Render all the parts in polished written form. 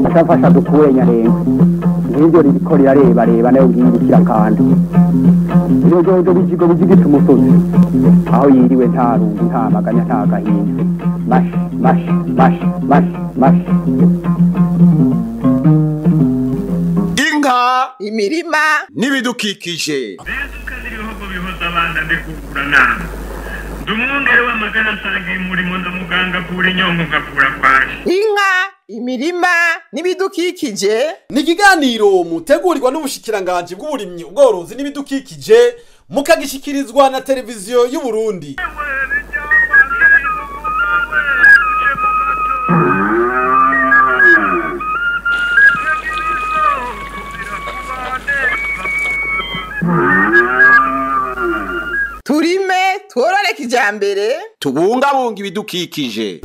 Atafasha dukure nyarenga ngibyo ririko reba nayo ngibikira kandi iyo jojo bijigo bijigita umusozi aho yiriwe nta rungu nta maganya nta gahinda mash INKA imirima n'ibidukikije ibihugu bihoza abana ndekukura nama ndumwungere w'amagana nsangiye umurimo ndamuganga kura inyongo ngakura kwaje. INKA imirima n'ibidukikije ni ikiganiro mutegurirwa n'ubushikiranganji bw'uburimyi ubworozi n'ibidukikije mukagishikirizwa na televiziyo y'u Burundi. turime tworore kijambere Tubungabunga ibidukikije.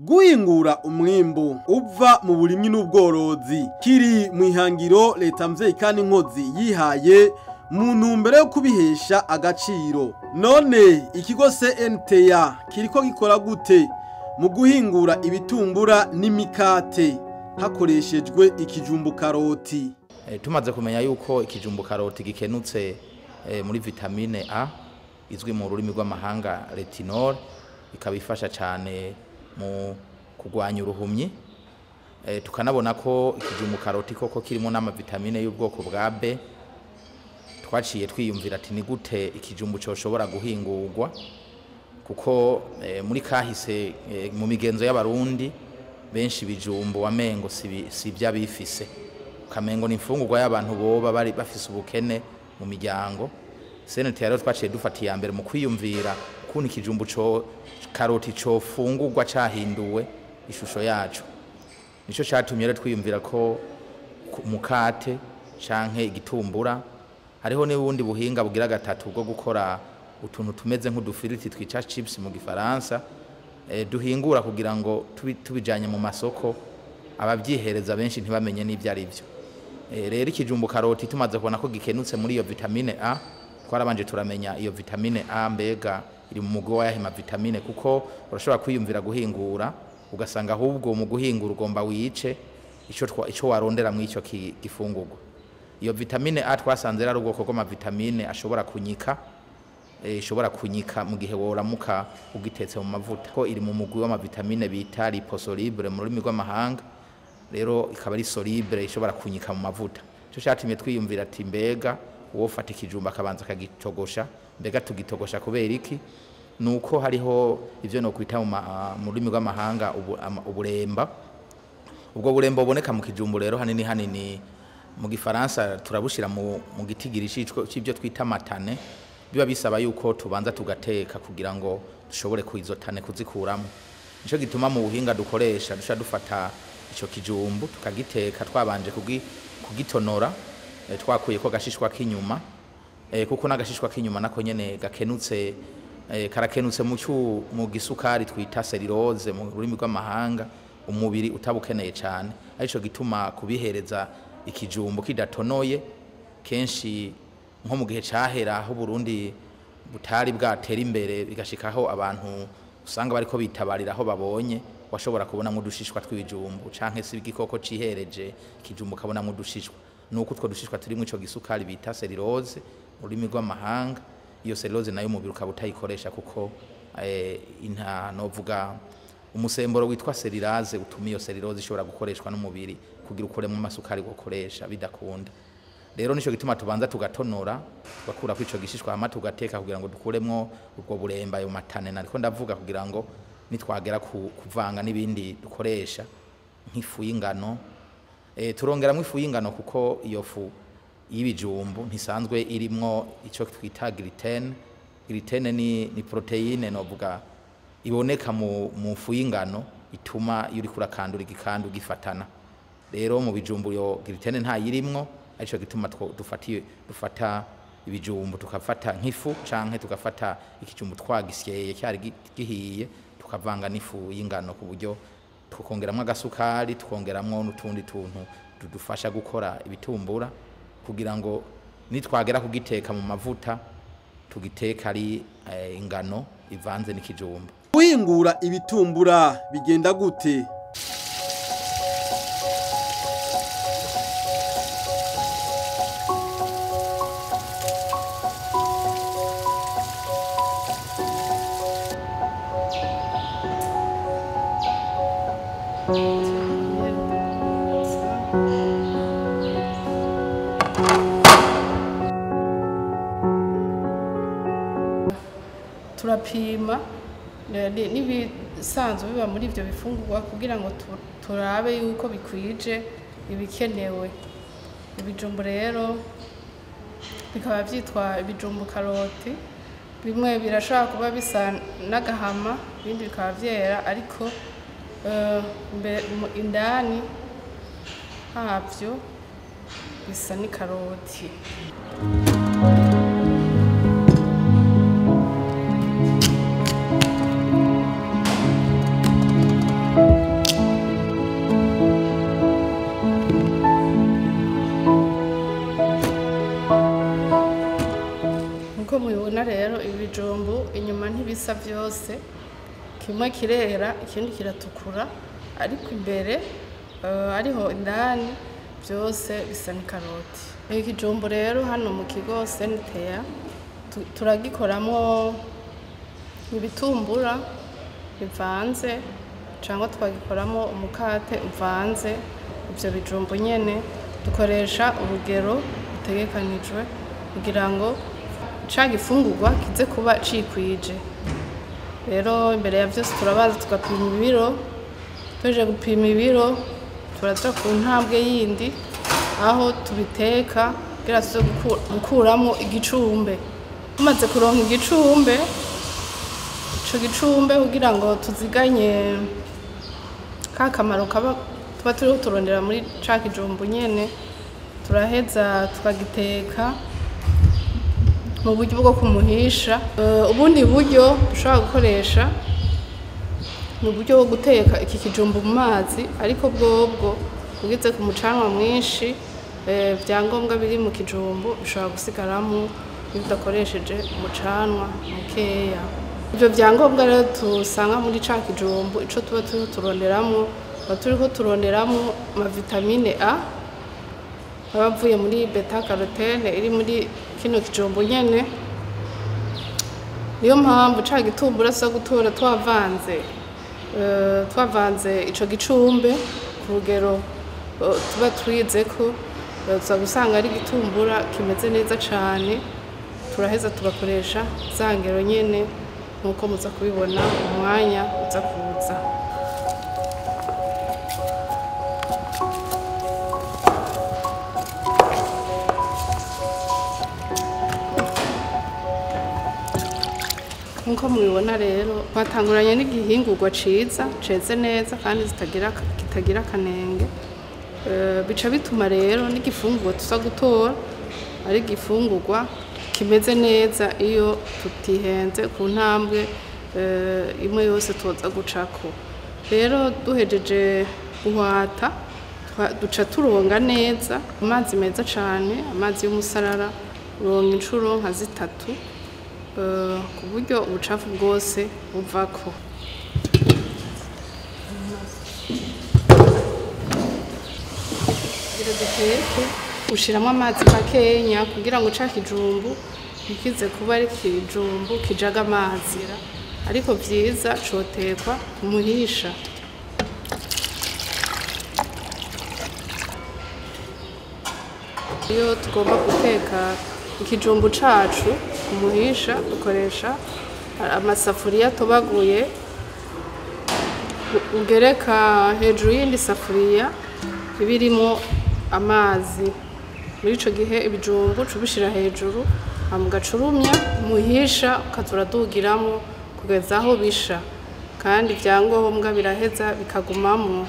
Guhingura umwimbu uva mu burimyi n'ubworozi kiri mu ihangiro leta mvyeyi kandi inkozi yihaye mu ntumbero yo kubihesha agaciro. None ikigo INKA kiriko gikora gute mu guhingura ibitumbura n'imikate hakoreshejwe ikijumbu karoti? Tumaze kumenya yuko ikijumbu karoti gikenutse muri vitamine A izwi mu rurimi rw'amahanga retinol, ikabifasha cyane mu kugwanya uruhumyi. Tukanabona ko ikijumbu karoti koko kirimo n'ama vitamine y'ubwoko bwa B. Twaciye twiyumvira ati ni gute ikijumbu coshobora guhingurwa, kuko muri kahise mu migenzo y'abarundi benshi bijumbu wamengo si bya bifise, kamengo ni imfungurwa y'abantu boba bari bafise ubukene mu miryango. Senete rero twaciye dufatiye ya mbere mu kwiyumvira ukuntu ikijumbu karoti cofungurwa cahinduwe ishusho yacu. Nico catumye rero twiyumvira ko mukate canke igitumbura hariho n'ubundi buhinga bugira gatatu bwo gukora utuntu tumeze nk'udufiriti twica chips mu gifaransa, duhingura kugira ngo tubijanye mu masoko abavyihereza benshi ntibamenye n'ivyo ari byo. Rero ikijumbu karoti tumaze kubona ko gikenutse muri iyo vitamine A, twarabanje turamenya iyo vitamine A mbega iri mu mugwi wa yahima vitamine, kuko urashobora kwiyumvira guhingura ugasanga ahubwo mu guhingura ugomba wice ico warondera mu ico gifungurwa. Iyo vitamine A twasanze ari ubwoko bw'ama vitamine ashobora kunyika, ishobora kunyika mu gihe woramuka ugitetse mu mavuta, ko iri mu mugwi w'ama vitamine bita liposoluble mu rurimi rw'amahanga. Rero ikaba ari soluble ishobora kunyika mu mavuta. Cyo cyatumye twiyumvira ati mbega uwo fata ikijumba akabanza akagitogosha, mbega tugitogosha kubera iki? Nuko hariho ivyo no kwita mu rurimi rw'amahanga uburemba. Ubwo buremba buboneka mu kijumbu rero hanini mu gifaransa turabushira mu gitigiri c'ibyo twita matane, biba bisaba yuko tubanza tugateka kugira ngo dushobore kuizotane kuzikuramo. Nico gituma mu buhinga dukoresha dufata ico kijumbu tukagiteka twabanje kugitonora, twakuye ko gashishwa k'inyuma, kuko n'agashishwa k'inyuma nako nyene gakenutse, karakenutse mu gisukari twita cellulose mu rurimi rw'amahanga umubiri utabukeneye cyane. Arico gituma kubihereza ikijumbu kidatonoye kenshi nko mu gihe cahera aho Burundi butari bwatera imbere bigashikaho abantu usanga bariko bitabarira aho babonye, washobora kubona mu dushishwa tw'ibijumbu canke se igikoko cihereje kijumbu kabona mu dushishwa. Nuko utwo dushishwa turimo ico gisukari bita cellulose mu rurimi rw'amahanga. Iyo cellulose nayo umubiri ukaba utayikoresha kuko novuga umusemburo witwa cellulase utuma iyo cellulose ishobora gukoreshwa n'umubiri kugira ukoremo amasukari gukoresha bidakunda. Rero nico gituma tubanza tugatonora tugakura kwico gishishwa hama tugateka kugira ngo dukuremwo ubwo buremba ayo matane nariko ndavuga, kugira ngo nitwagera kuvanga n'ibindi dukoresha nk'ifu y'ingano. Turongeramwo ifu y'ingano kuko iyo fu y'ibijumbu ntisanzwe irimwo ico twita gluten. Gluten ni proteine novuga iboneka mu fu y'ingano ituma iyo uri kurakandura igikandu gifatana. Rero mu bijumbu yo gluten nta yirimwo, arico gituma dufata ibijumbu tukafata nk'ifu canke tugafata ikijumbu twagisyeye cyari gihiye tukavanga n'ifu y'ingano ku buryo tukongeramwo agasukari, tukongeramwo n'utundi tuntu dufasha gukora ibitumbura, kugira ngo nitwagera kugiteka mu mavuta tugiteka ari ingano ivanze n'ikijumbu. guhingura ibitumbura bigenda gute? Turapima n'ibisanzwe biba muri ivyo bifungurwa kugira ngo turabe yuko bikwije ibikenewe. Ibijumbu rero bikaba vyitwa ibijumbu karoti, bimwe birashobora kuba bisa n'agahama, ibindi bikaba vyera, ariko indani havyo bisa n'ikaroti. Nkuko mubibona rero ibijumbu inyuma ntibisa vyose, kimwe kirera ikindi kiratukura, ariko imbere ariho indani byose bisa n'ikaroti. Ikijumbu rero hano mu kigo senteya turagikoramwo ibitumbura bivanze cyangwa twagikoramo umukate uvanze. Ibyo bijumbu nyene dukoresha urugero rutegekanijwe kugira ngo ca gifungurwa kize kuba cikwije. Rero imbere ya vyose turabaza tugapima ibiro, tuje gupima ibiro turaza ku ntambwe yindi aho tubiteka kugira tuze gukuramo igicumbe. Tumaze kuronka igicumbe, ico gicumbe kugira ngo tuziganye ka kamaro kaba tuba turiho turondera muri ca kijumbu nyene, turaheza tukagiteka mu buryo bwo kumuhisha. Ubundi buryo dushobora gukoresha ni uburyo bwo guteka iki kijumbu mu mazi, ariko bwobwo ugize ku mucanwa mwinshi vyangombwa biri mu kijumbu bishobora gusigaramo bidakoresheje umucanwa mukeya. Ivyo vyangombwa rero tusanga muri ca kijumbu, ico tuba turiho turonderamwo, turiko turonderamwo amavitamine A abavuye muri beta carotene iri muri kino kijumbu nyene. Niyo mpamvu ca gitumbura sa gutora twavanze ico gicumbe ku rugero tuba twizeko, tuza gusanga ari igitumbura kimeze neza cane. Turaheza tugakoresha za ngero nyene nkuko muza kubibona umwanya uza kuza. Nkuko mubibona rero twatanguranye n'igihingurwa ciza ceze neza kandi kitagira akanenge. Bica bituma rero n'igifungurwa tuza gutora ari igifungurwa kimeze neza iyo tutihenze ku ntambwe imwe yose tuza gucako. Rero duhejeje guhwata duca turonga neza amazi meza cane, amazi y'umusarara, uronga incuro nka zitatu ku buryo ubucafu bwose buvako. Ushiramo amazi makenya kugira ngo ca kijumbu ntikize kuba ari kijumbu kijaga amazi, ariko vyiza cotekwa kumuhisha. Iyo tugomba guteka ikijumbu cacu kumuhisha dukoresha amasafuriya atobaguye, ugereka hejuru y'indi safuriya ibirimo amazi. Muri ico gihe ibijumbu cubishira hejuru amugacurumya muhisha ukaza uradugiramo kugeza aho bisha, kandi ivyangombwa biraheza bikagumamo.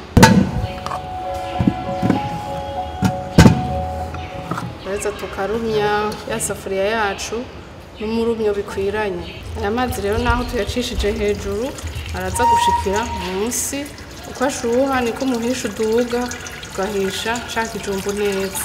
Turaheza tukarumya ya safuriya yacu n'umurumyo bikwiranye. Aya mazi rero naho tuyacishije hejuru araza gushikira munsi, uko ashuha niko umuhisha uduga ugahisha ca kijumbu neza.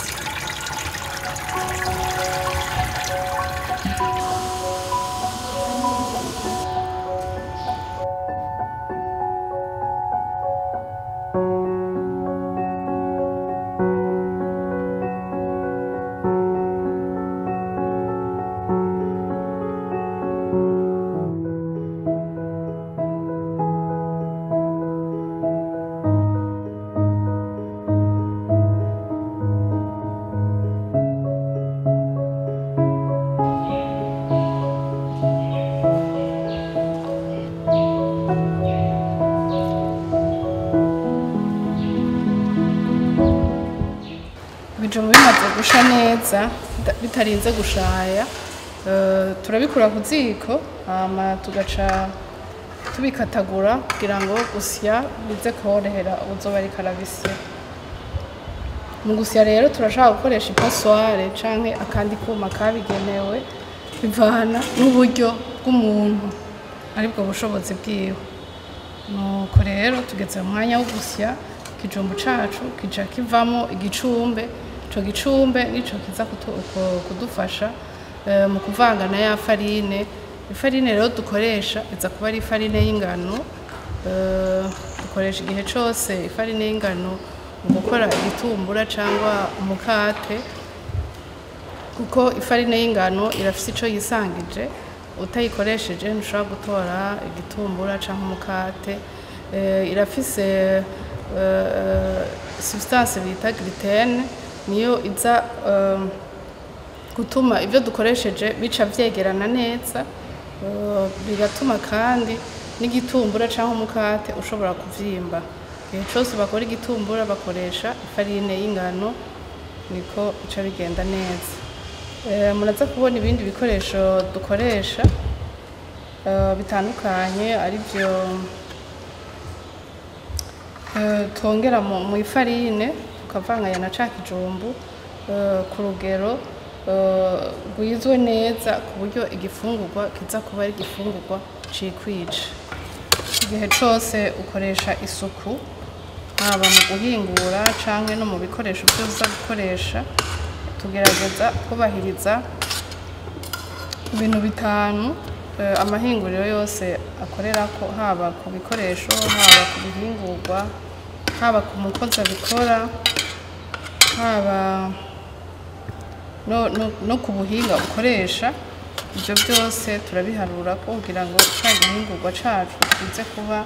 gusha neza bitarinze gushaya turabikura ku ziko hama tugaca tubikatagura kugira ngo gusya bize korohera uzoba ari karabisi. Mu gusya rero turashaka gukoresha ipasware canke akandi kuma kabigenewe bivana n'uburyo bw'umuntu aribwo bushobozi bwiwe. Nuko rero tugeze mu mwanya wo gusya ikijumbu cacu kija kivamo igicumbe. Ico gicumbe nico kiza kudufasha mu kuvanga na ya farine. Ifarine rero dukoresha iza kuba ari ifarine y'ingano. Dukoresha igihe cose ifarine y'ingano mu gukora igitumbura cyangwa umukate, kuko ifarine y'ingano irafise ico yisangije, utayikoresheje ntushobora gutora igitumbura cyangwa umukate. Irafise substance bita gluten, niyo iza gutuma ivyo dukoresheje bica vyegerana neza, bigatuma kandi n'igitumbura cyangwa umukate ushobora kuvyimba. Igihe cyose bakora igitumbura bakoresha ifarine y'ingano, niko bica bigenda neza. Muraza kubona ibindi bikoresho dukoresha bitandukanye, arivyo twongera mu ifarine tukavanganya na ca kijumbu ku rugero rwizwe neza, ku buryo igifungurwa kiza kuba ari igifungurwa cikwije. Igihe cyose ukoresha isuku, haba mu guhingura canke no mu bikoresho byose gukoresha, tugerageza kubahiriza ibintu bitanu amahinguriro yose akorerako, haba ku bikoresho, haba ku bihingurwa, haba ku mukozi abikora, haba no ku buhinga ukoresha. Ibyo byose turabiharura kugira ngo ca gihingurwa cacu kize kuba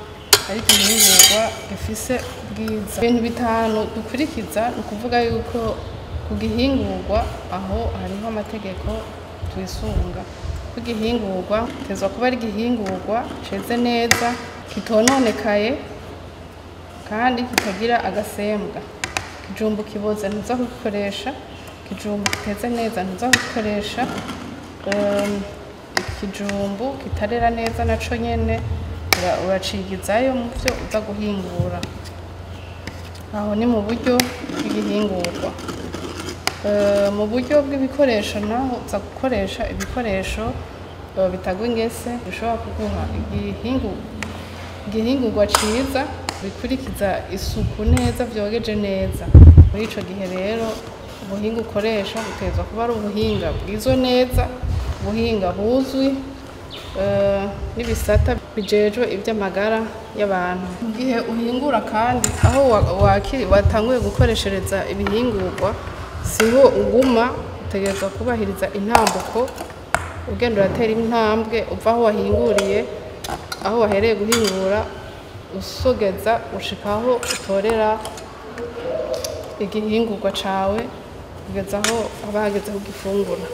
ari igihingurwa gifise ubwiza. Ibintu bitanu dukurikiza ni ukuvuga yuko ku gihingurwa aho hariho amategeko twisunga. Ku gihingurwa tezwa kuba ari igihingurwa ceze neza, kitononekaye kandi kitagira agasembwa. Ikijumbu kiboze ntuza kubikoresha, ikijumbu kiteze neza ntuza kubikoresha, ikijumbu kitarera neza naco nyene uracigizayo mu byo uza guhingura. Aho ni mu buryo bw'igihingurwa. Mu buryo bw'ibikoresho naho uza gukoresha ibikoresho bitagwa ingese, bishobora kuguha igihingurwa ciza bikurikiza isuku neza, vyogeje neza. Muri ico gihe rero ubuhinga ukoresha butezwa kuba ari ubuhinga bwizwe neza, ubuhinga buzwi n'ibisata bijejwe iby'amagara y'abantu. Mu gihe uhingura kandi aho watanguye gukoreshereza ibihingurwa, siho uguma, utegerezwa kubahiriza intambuko, ugenda uratera intambwe uva aho wahinguriye, aho wahereye guhingura, usogeza ushika aho utorera igihingurwa cawe kugeza aho haba hageze kugifungura.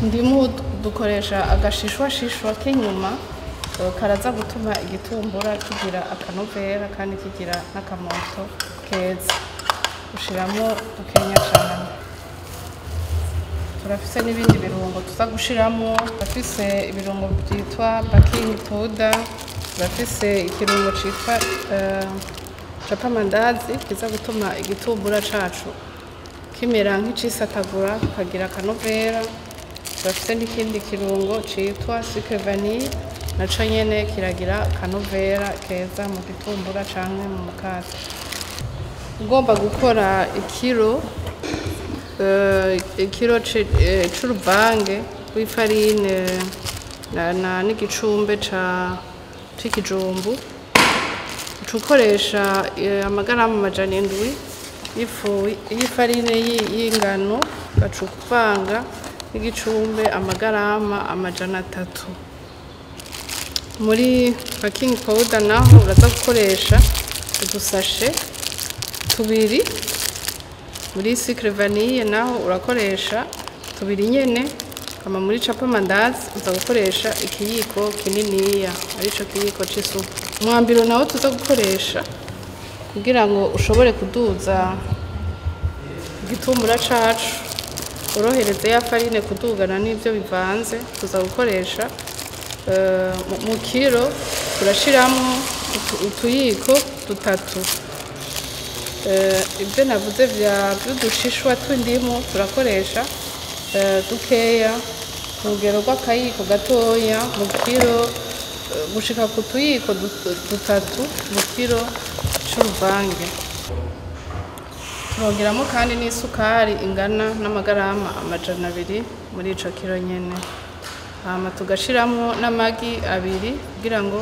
Ndimu dukoresha agashishwa k'inyuma, karaza gutuma igitumbura kigira akanovera kandi kigira n'akamoto keza. Ushiramo dukenya cyane. Turafise n'ibindi birungo tuza gushiramo, turafise ibirungo byitwa baking powder, turafise ikirungo citwa chapamandazi kiza gutuma igitumbura cacu kimera nk'icisatagura kagira akanovera. Turafise n'ikindi kirungo citwa sucre vanille, naco nyene kiragira akanovera keza mu gitumbura canke mu mukate. Ugomba gukora ikiro c'uruvange rw'ifarine n'igicumbe c'ikijumbu, ukoresha amagaramu 700 y'ifu y'ifarine y'ingano, ugacuvanga n'igicumbe amagarama 300. Muri baking powder naho uraza gukoresha udusashe 2 muri cycle vanille naho urakoresha tubiri nyene, kama muri capa mandazi uza gukoresha ikiyiko kininiya arico kiyiko c'isupu. Umwambiro nawo tuza gukoresha kugira ngo ushobore kuduza igitumbura cacu, urohereze ya farine kudugana n'ivyo bivanze, tuza gukoresha mu kiro turashiramwo utuyiko dutatu. Ibyo navuze vy'udushishwa tw'indimu turakoresha dukeya ku rugero rw'akayiko gatoya mu kiro gushika ku tuyiko dutatu mu kiro c'uruvange. Turongeramo kandi n'isukari ingana n'amagarama 200 muri ico kiro nyene, hama tugashiramwo n'amagi 2 kugira ngo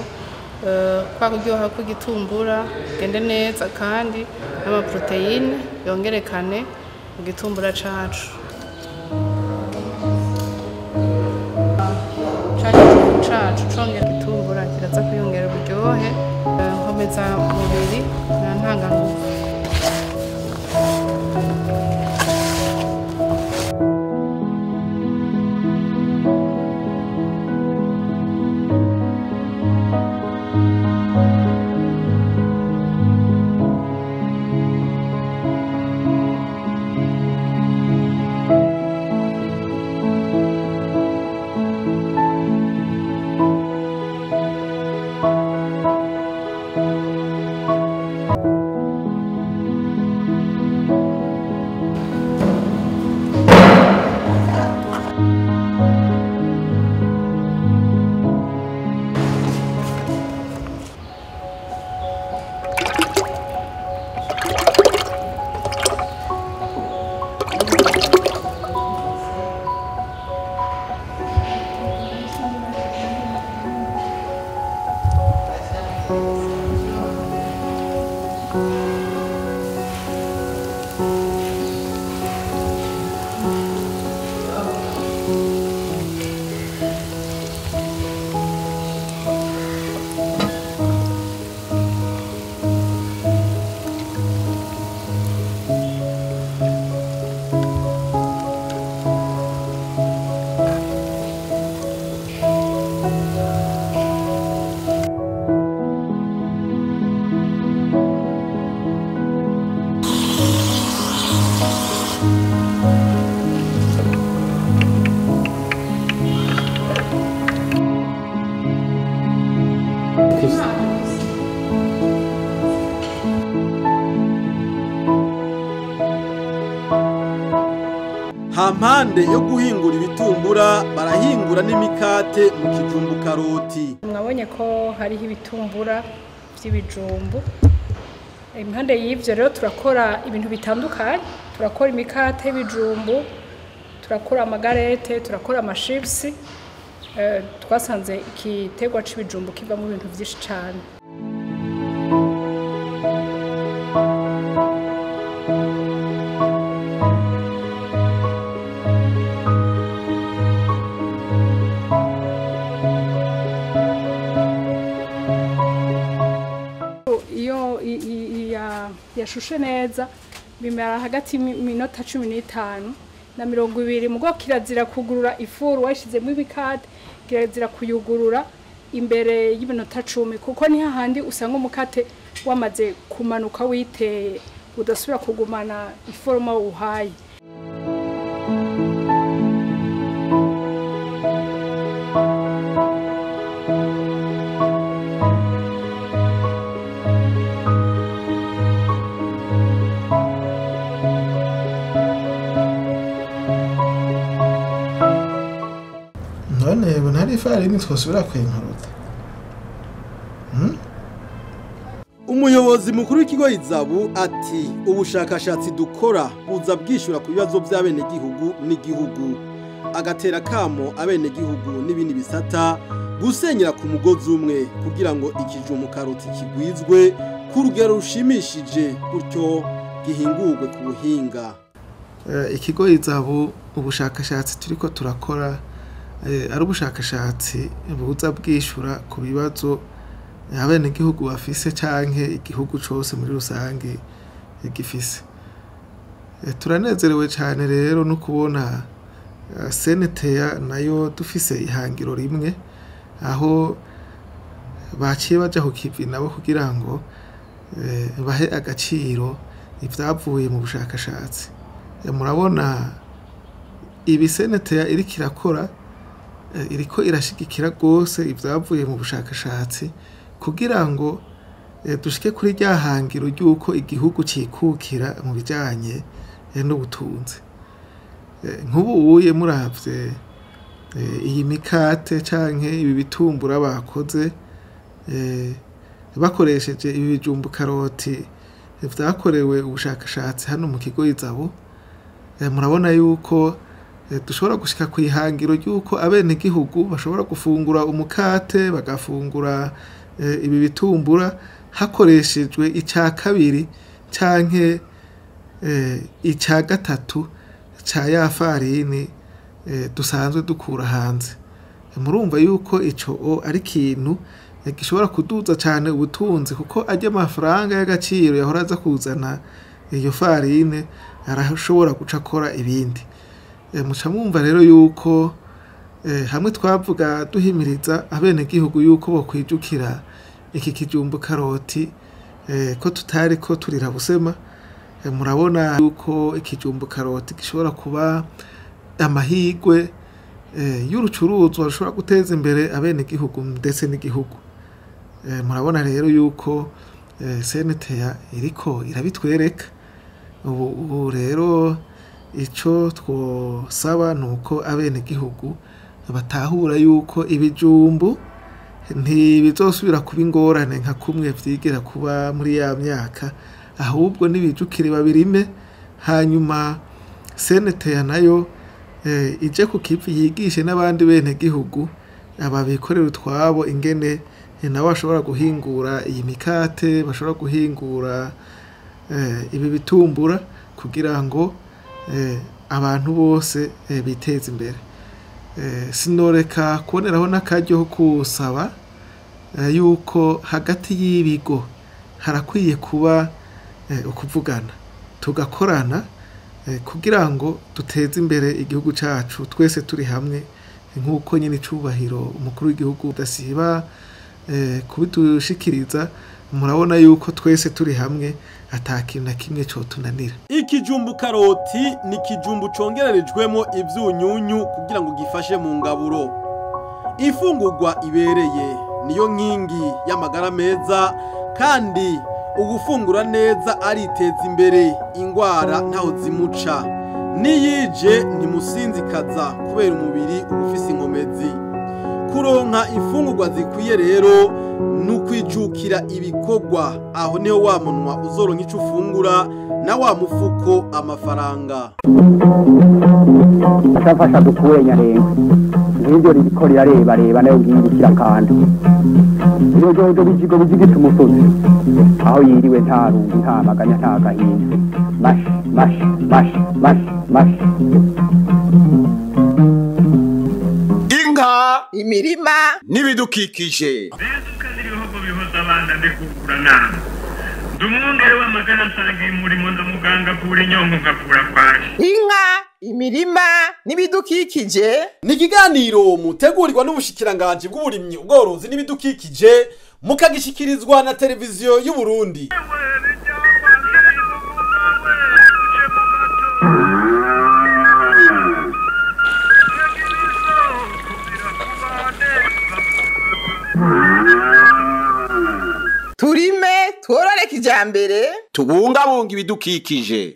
kwa kuryoha kw'igitumbura gende neza kandi n'amaproteine yongerekane mu gitumbura cacu. Cacu congera igitumbura kiraza kwiyongera uburyohe, nkomeza umubiri na ntanganguvu. Hampande yo guhingura ibitumbura barahingura n'imikate mu kijumbu karoti. Mwabonye ko hariho ibitumbura by'ibijumbu. Impande y'ivyo rero turakora ibintu bitandukanye, turakora imikate y'ibijumbu, turakora amagarete, turakora amaships. Twasanze ikitegwa c'ibijumbu kiva mu bintu vyinshi cyane. Yashushe neza bimara hagati minota 15 na 20 mugo kirazira kugurura ifuru washizemo ibikate, kirazira kuyugurura imbere y'iminota 10 kuko ni hahandi usanga umukate wamaze kumanuka witeye udasubira kugumana iforoma uhaye. Ifarini twosubira kwenkuruta. Umuyobozi mukuru w'ikigo Izabu ati ubushakashatsi dukora buza bwishura ku bibazo by'abene gihugu n'igihugu, agatera kamo abene gihugu n'ibindi bisata gusenyera ku mugozi umwe kugira ngo ikijumbu karoti kigwizwe ku rugero rushimishije gutyo gihingurwe ku buhinga. Ikigo Izabu ubushakashatsi turiko turakora ari ubushakashatsi buza bwishura ku bibazo abene gihugu bafise canke igihugu cose muri rusange gifise. turanezerewe cyane rero no kubona seneteya nayo dufise ihangiro rimwe aho baciye baja ku kivi nabo kugira ngo bahe agaciro ibyavuye mu bushakashatsi. Murabona ibi seneteya iri kirakora iriko irashigikira gose ibyavuye mu bushakashatsi kugira ngo dushike kuri rya hangiro ry'uko igihugu cikukira mu bijanye n'ubutunzi. Nk'ubu uye muravye iyi mikate canke ibi bitumbura bakoze bakoresheje ibi bijumbu karoti vyakorewe ubushakashatsi hano mu kigo izabo, murabona yuko dushobora gushika ku ihangiro ry'uko abene gihugu bashobora gufungura umukate bagafungura ibi bitumbura hakoreshejwe icya kabiri canke icya gatatu ca ya farini dusanzwe dukura hanze. Murumva yuko ico ari kintu gishobora kuduza cyane ubutunzi kuko ajya amafaranga y'agaciro yahora aza kuzana iyo farine arashobora guca akora ibindi. Muca mwumva rero yuko hamwe twavuga duhimiriza abene gihugu yuko bokwijukira iki kijumbu karoti ko tutari ko turira busema. Murabona yuko ikijumbu karoti gishobora kuba amahigwe y'urucuruzwa rushobora guteza imbere abene gihugu ndetse n'igihugu. Murabona rero yuko seneteya iriko irabitwereka. Ubu rero ico twosaba nuko abene gihugu batahura yuko ibijumbu ntibizosubira kuba ingorane nka kumwe vyigera kuba muri ya myaka, ahubwo nibijukire babirime hanyuma seneteya nayo ije ku kivi yigishe n'abandi bene gihugu ababikorera utwabo ingene nabo bashobora guhingura iyi mikate, bashobora guhingura ibi bitumbura kugira ngo abantu bose biteze imbere. Sinoreka kuboneraho n'akaryo kusaba yuko hagati y'ibigo harakwiye kuba ukuvugana tugakorana kugira ngo duteze imbere igihugu cacu twese turi hamwe nk'uko nyine icubahiro umukuru w'igihugu udasiba kubidushikiriza. Murabona yuko twese turi hamwe atakintu na kimwe cyo tunanira. Ikijumbu karoti ni kijumbu congererejwemo ivyunyunyu kugira ngo gifashe mu ngaburo. Ifungurwa ibereye niyo nkingi y'amagara meza kandi ugufungura neza ariteza imbere ingwara ntaho zimuca. Niyije ntimusinzikaza kubera umubiri ufise inkomezi. Kuronka ifungurwa zikwiye rero nukwijukira ibikorwa, aho niho wa munwa uzoronka ico ufungura na wa mufuko amafaranga. Ashafasha dukuye nyarenga nk'ibyo ribiko reba nayo ngingukira kandi iyo jojo bijigo bijigita umusozi aho yiriwe nta rungu nta maganya nta gahinda mash INKA imirima n'ibidukikije. Bezuka n'ibihugu bihoza abana ndekukura nama. Dumwongere w'amagana nsangiye umurimo ndamuganga kura inyongo ngakura kwaje. INKA imirima n'ibidukikije ni ikiganiro mutegurirwa n'ubushikiranganje bw'uburimyi ubworozi n'ibidukikije mukagishikirizwa na televiziyo y'u Burundi. turime tworore kijambere tubungabunga ibidukikije.